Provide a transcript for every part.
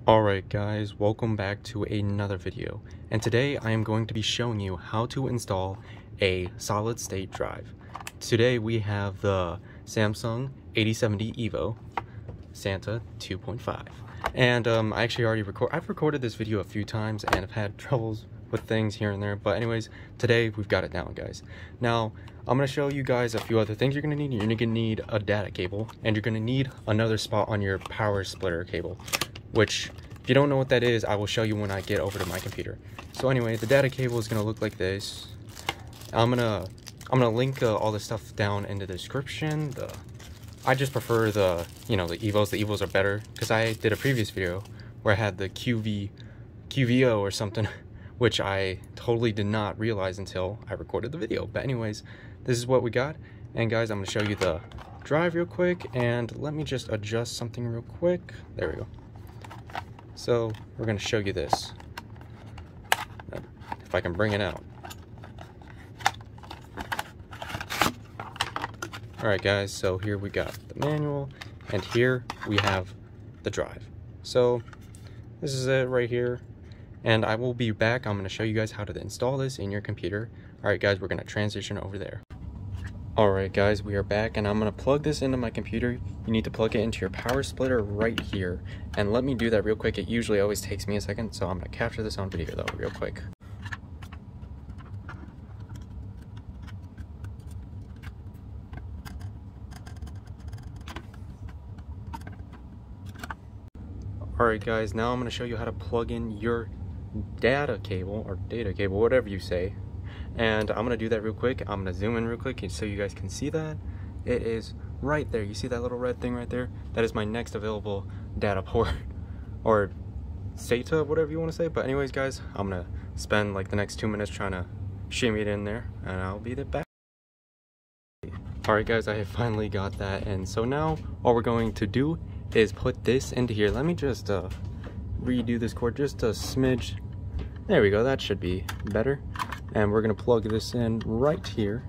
Alright guys, welcome back to another video, and today I am going to be showing you how to install a solid state drive. Today we have the Samsung 8070 EVO SATA 2.5, and I actually already I've recorded this video a few times and I've had troubles with things here and there, but anyways, today we've got it down, guys. Now I'm going to show you guys a few other things you're going to need. You're going to need a data cable, and you're going to need another spot on your power splitter cable, which, if you don't know what that is, I will show you when I get over to my computer. So anyway, the data cable is going to look like this. I'm gonna link all this stuff down in the description. I just prefer the EVOs. The EVOs are better because I did a previous video where I had the QVO or something, which I totally did not realize until I recorded the video. But anyways, this is what we got. And guys, I'm going to show you the drive real quick, and let me just adjust something real quick. There we go. So we're going to show you this, if I can bring it out. Alright guys, so here we got the manual, and here we have the drive. So this is it right here, and I will be back. I'm going to show you guys how to install this in your computer. Alright guys, we're going to transition over there. Alright guys, we are back, and I'm going to plug this into my computer. You need to plug it into your power splitter right here, and let me do that real quick. It usually always takes me a second, so I'm going to capture this on video though real quick. Alright guys, now I'm going to show you how to plug in your data cable, whatever you say. And I'm going to do that real quick. I'm going to zoom in real quick so you guys can see that. It is right there. You see that little red thing right there? That is my next available data port, or SATA, whatever you want to say. But anyways guys, I'm going to spend like the next 2 minutes trying to shimmy it in there, and I'll be back. Alright guys, I have finally got that, and so now all we're going to do is put this into here. Let me just redo this cord just a smidge. There we go, that should be better. And we're going to plug this in right here.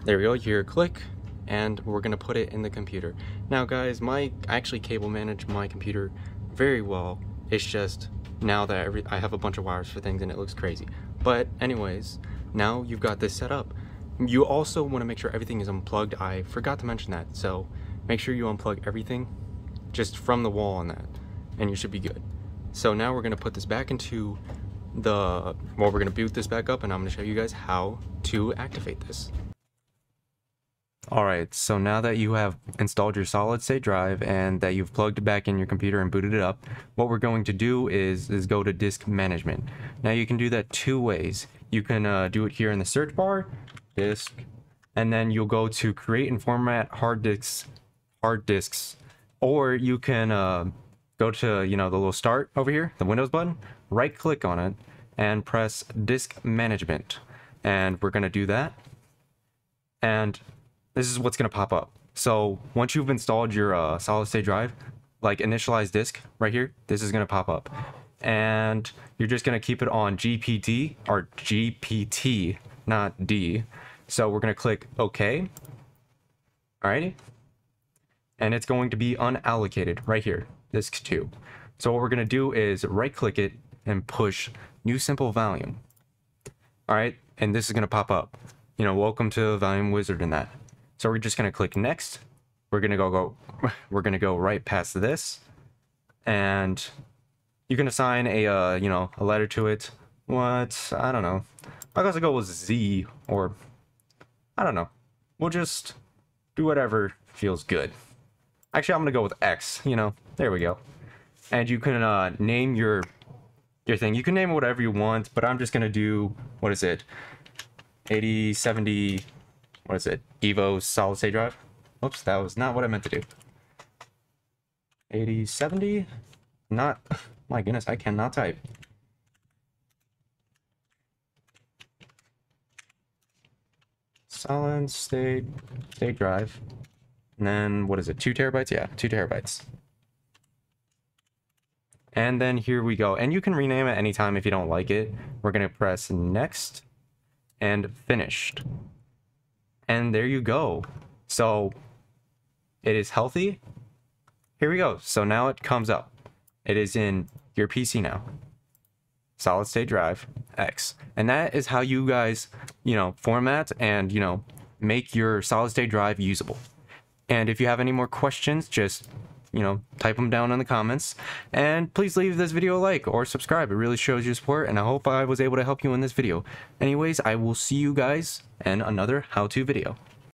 There we go, you hear a click, and we're going to put it in the computer. Now guys, I actually cable manage my computer very well. It's just now that I have a bunch of wires for things and it looks crazy. But anyways, now you've got this set up. You also want to make sure everything is unplugged. I forgot to mention that, so make sure you unplug everything just from the wall on that, and you should be good. So now we're going to put this back into we're going to boot this back up, and I'm going to show you guys how to activate this. Alright, so now that you have installed your solid state drive and that you've plugged it back in your computer and booted it up, what we're going to do is go to disk management. Now you can do that two ways. You can do it here in the search bar, disk, and then you'll go to create and format hard disks, or you can go to the little start over here, the Windows button, right click on it and press disk management, and we're going to do that, and this is what's going to pop up. So once you've installed your solid state drive, like initialize disk right here, this is going to pop up, and you're just going to keep it on GPT, or GPT, not D. So we're going to click OK. Alrighty, and it's going to be unallocated right here, disk 2. So what we're going to do is right click it and push new simple volume. Alright, and this is going to pop up, welcome to Volume Wizard and that. So we're just going to click next. We're going to go right past this, and you can assign a letter to it. I don't know. I guess I'll go with Z, or I don't know. We'll just do whatever feels good. Actually, I'm going to go with X, there we go. And you can name your thing. You can name it whatever you want, but I'm just going to do, 8070, EVO solid state drive. Oops, that was not what I meant to do. 8070, not, my goodness, I cannot type. Solid state drive. And then, 2 terabytes? Yeah, 2 terabytes. And then here we go. And you can rename it anytime if you don't like it. We're going to press next and finished. And there you go. So it is healthy. here we go. So now it comes up. It is in your PC now. Solid state drive X. And that is how you guys, format and, make your solid state drive usable. And if you have any more questions, just, type them down in the comments. And please leave this video a like or subscribe. It really shows your support, and I hope I was able to help you in this video. Anyways, I will see you guys in another how-to video.